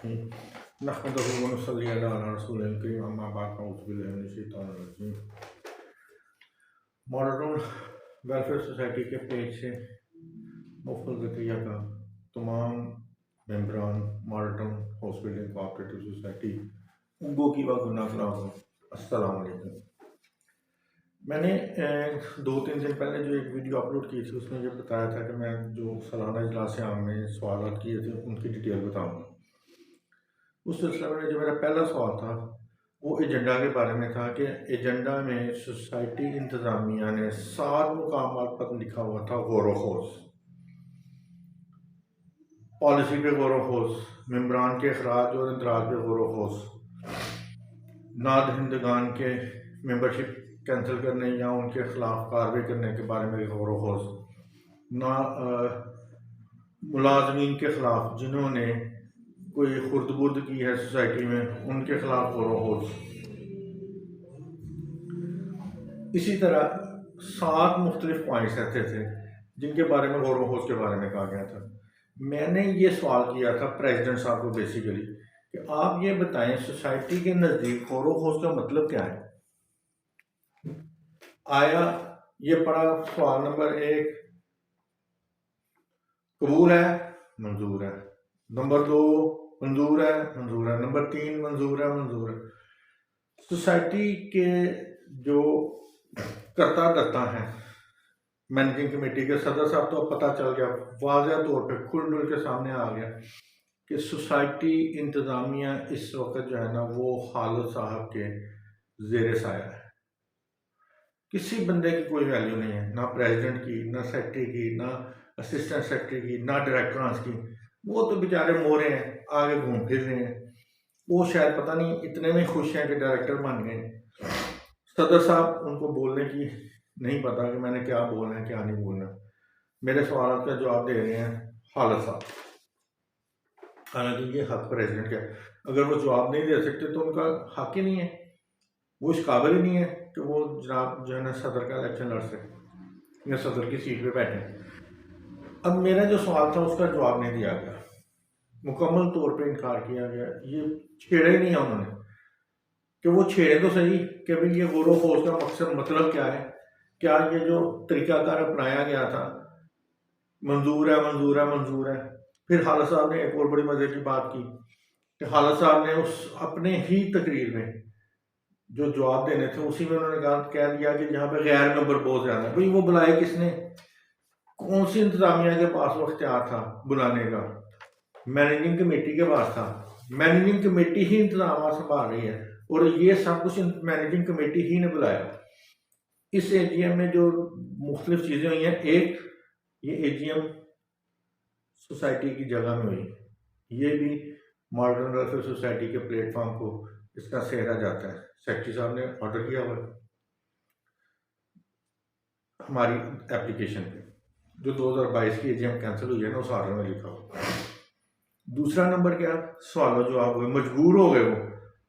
रहीम नहमदुहु व नसल्ली अला रसूलिल करीम अम्मा बाद अऊज़ु बिल्लाहि मिनश शैतानिर रजीम। मॉडर्न वेलफेयर सोसाइटी के पेज से मुफ्त ज़किया का तमाम मेंबरान modern house building cooperative society उनको की वागुनाखला हो। अस्सलाम वालेकुम। मैंने 2-3 दिन पहले जो एक वीडियो अपलोड की थी उसमें ये बताया था कि मैं जो सालाना इजलास आम में सवाल किए थे उनकी डिटेल बताऊँगा। उस सिलसिले में जो मेरा पहला सवाल था वो एजेंडा के बारे में था कि एजेंडा में सोसाइटी इंतज़ामिया ने 7 मुकामात पर लिखा हुआ था गौर खोज, पॉलिसी पे गौर खोज, मेंबरान के अखराज और इंदराज पे गौर खोज, नादहिंदगान के मेंबरशिप कैंसिल करने या उनके खिलाफ कार्रवाई करने के बारे में गौर खोज, ना मुलाजमीन के खिलाफ जिन्होंने कोई खुर्द-बुर्द की है सोसाइटी में उनके खिलाफ गौर खोज। इसी तरह 7 मुख्तलिफ पॉइंट्स ऐसे थे जिनके बारे में गौर खोज के बारे में कहा गया था। मैंने ये सवाल किया था प्रेसिडेंट साहब को बेसिकली कि आप ये बताएं सोसाइटी के नज़दीक गौर खोज का मतलब क्या है। आया ये पड़ा सवाल नंबर 1 कबूल है, मंजूर है। नंबर 2 मंजूर है, मंजूर है। नंबर 3 मंजूर है, मंजूर है। सोसाइटी के जो करता धरता है मैनेजिंग कमेटी के सदर साहब तो पता चल गया, वाज़ेह तौर पे खुल डुल के सामने आ गया कि सोसाइटी इंतज़ामिया इस वक्त जो है ना वो खालिद साहब के ज़ेर साया है। किसी बंदे की कोई वैल्यू नहीं है, ना प्रेसिडेंट की, ना सेक्रेटरी की, ना असिस्टेंट सेक्रेटरी की, ना डायरेक्टर्स की। वो तो बेचारे मोरे हैं, आगे घूम फिर रहे हैं। वो शायद पता नहीं इतने में खुश हैं कि डायरेक्टर बन गए। सदर साहब उनको बोलने की नहीं पता कि मैंने क्या बोलना है क्या नहीं बोलना। मेरे सवाल का जवाब दे रहे हैं खालिद साहब, हालांकि ये हक प्रेसिडेंट का है। अगर वो जवाब नहीं दे सकते तो उनका हक ही नहीं है, वो इस काबिल ही नहीं है कि वो जनाब जो है ना सदर का इलेक्शन लड़ सके या सदर की सीट पे बैठे। अब मेरा जो सवाल था उसका जवाब नहीं दिया गया, मुकम्मल तौर पे इनकार किया गया। ये छेड़ा ही नहीं है उन्होंने कि वो छेड़े तो सही कि भाई ये गौर खोज का मकसद मतलब क्या है, क्या ये जो तरीकाकार अपनाया गया था मंजूर है, मंजूर है, मंजूर है। फिर खालिद साहब ने एक और बड़ी मजे की बात की कि खालिद साहब ने उस अपने ही तकरीर में जो जवाब देने थे उसी में उन्होंने कह दिया कि यहाँ पे गैर नंबर बहुत ज्यादा है। भाई वो बुलाए किसने, कौन सी इंतजामिया के पास वो इख्तियार था बुलाने का, मैनेजिंग कमेटी के पास था। मैनेजिंग कमेटी ही इंतजाम संभाल रही है और ये सब कुछ मैनेजिंग कमेटी ही ने बुलाया। इस एजीएम में जो मुख्तलिफ चीज़ें हुई हैं, एक ये एजीएम सोसाइटी की जगह में हुई, ये भी मॉडर्न वेलफेयर सोसाइटी के प्लेटफॉर्म को इसका सेहरा जाता है। सेक्रेटरी साहब ने ऑर्डर किया हुआ हमारी एप्लीकेशन पे, जो 2022 की एजीएम कैंसिल हुई है ना उस ऑर्डर में लिखा हुआ। दूसरा नंबर क्या, सवाल जवाब हुए, मजबूर हो गए वो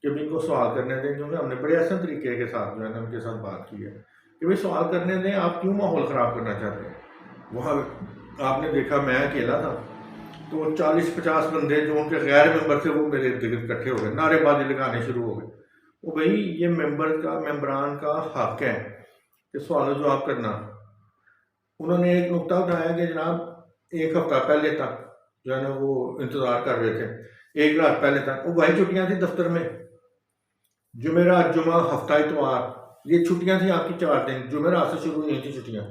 कि भी इनको सवाल करने दें, क्योंकि हमने बड़े आसान तरीके के साथ जो है ना उनके साथ बात की है कि भाई सवाल करने दें, आप क्यों माहौल ख़राब करना चाहते हैं। वहाँ आपने देखा मैं अकेला था तो 40-50 बंदे जो उनके गैर मेंबर थे वो मेरे इर्द गिर्द इकट्ठे हो गए, नारेबाजी लगाने शुरू हो गए। वो भाई ये मेंबरान का हक है कि सवाल जवाब करना। उन्होंने एक नुकता उठाया कि जनाब 1 हफ्ता पहले तक जो है ना वो इंतज़ार कर रहे थे, 1 रात पहले तक वो वही छुट्टियां थी दफ्तर में, जुमेरात, जुमा, हफ्ता, इतवार, ये छुट्टियां थी आपकी 4 दिन। जुमेरात से शुरू हुई थी छुट्टियां।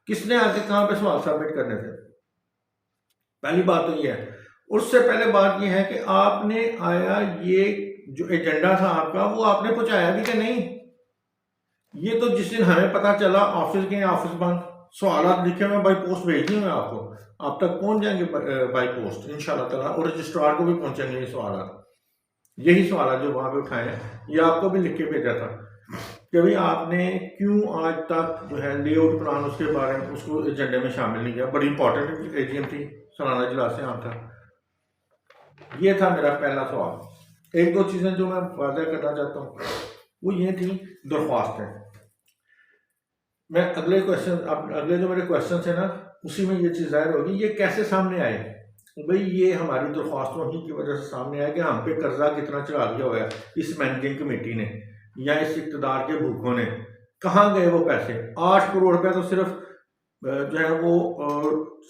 किसने आके कहाँ पे सवाल सबमिट करने थे, पहली बात तो ये है। उससे पहले बात ये है कि आपने आया ये जो एजेंडा था आपका वो आपने पहुंचाया भी कि नहीं। ये तो जिस दिन हमें पता चला ऑफिस गए, ऑफिस बंद, सवाल लिखे हुए बाई पोस्ट भेज दिए मैं आपको, आप तक पहुंच जाएंगे बाई पोस्ट इंशाल्लाह ताला, और रजिस्ट्रार को भी पहुंचेंगे ये सवाल। यही सवाल जो वहां पे उठाए हैं ये आपको भी लिख के भेजा था कि भाई आपने क्यों आज तक जो है लेआउट प्लान उसके बारे में उसको एजेंडे में शामिल नहीं किया। बड़ी इंपॉर्टेंट एजीएम थी, सालाना इजलास आम था। ये था मेरा पहला सवाल। 1-2 चीज़ें जो मैं वाज़ेह करना चाहता हूँ वो ये थी, दरख्वास्त है। मैं अगले जो मेरे क्वेश्चन है ना उसी में ये चीज़ जाहिर होगी, ये कैसे सामने आए। भाई ये हमारी दरख्वास्तों की वजह से सामने आया कि हम पे कर्जा कितना चढ़ा दिया हुआ है इस मैनेजिंग कमेटी ने या इस इक़्तिदार के भूखों ने। कहाँ गए वो पैसे? 8 करोड़ रुपया तो सिर्फ जो है वो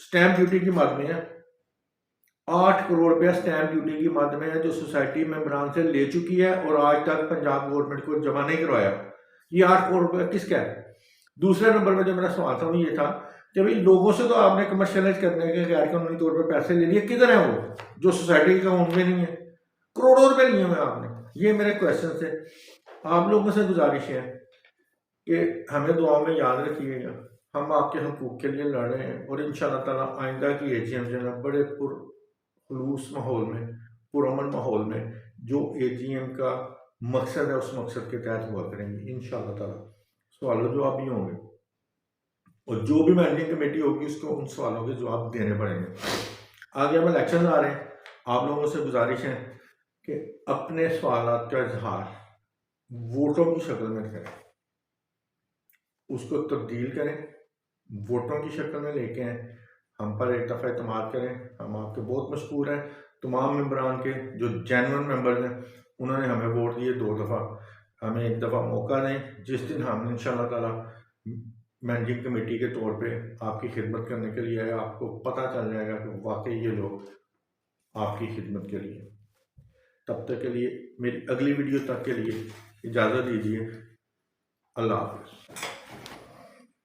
स्टैंप ड्यूटी की मद में है। 8 करोड़ रुपया स्टैंप ड्यूटी की मद में है जो सोसाइटी मेंबरान से ले चुकी है और आज तक पंजाब गवर्नमेंट को जमा नहीं करवाया। ये 8 करोड़ रुपया किसका है? दूसरे नंबर पर जो मेरा सवाल था वो ये था कि भाई लोगों से तो आपने कमर्शियलाइज करने के गैर कानूनी तौर पर पैसे ले लिए, किधर है वो जो सोसाइटी के अकाउंट में नहीं है? करोड़ों रुपए लिए हुए आपने। ये मेरे क्वेश्चन थे। आप लोगों से गुजारिश है कि हमें दुआओं में याद रखिएगा। हम आपके हकूक़ के लिए लड़ रहे हैं और इंशाअल्लाह ताला आइंदा की एजीएम जो है बड़े पुरखलूस माहौल में, पुरअमन माहौल में जो एजीएम का मकसद है उस मकसद के तहत हुआ करेंगे इंशाअल्लाह ताला। सवालों जवाब भी होंगे और जो भी मैनेजिंग कमेटी होगी उसको उन सवालों के जवाब देने पड़ेंगे। आगे अब इलेक्शन आ रहे हैं। आप लोगों से गुजारिश है कि अपने सवालात का इजहार वोटों की शक्ल में करें, उसको तब्दील करें, वोटों की शक्ल में लेके आएँ, हम पर एक दफ़ा एतमाद करें। हम आपके बहुत मशहूर हैं तमाम मेंबरान के जो जेन्युइन मेंबर्स हैं, उन्होंने हमें वोट दिए 2 दफ़ा। हमें एक दफ़ा मौका दें जिस दिन हम इंशाअल्लाह ताला मैनेजिंग कमेटी के तौर पे आपकी खिदमत करने के लिए आए, आपको पता चल जाएगा कि वाकई ये लोग आपकी खिदमत के लिए। तब तक के लिए मेरी अगली वीडियो तक के लिए इजाज़त दीजिए। अल्लाह हाफ़िज़।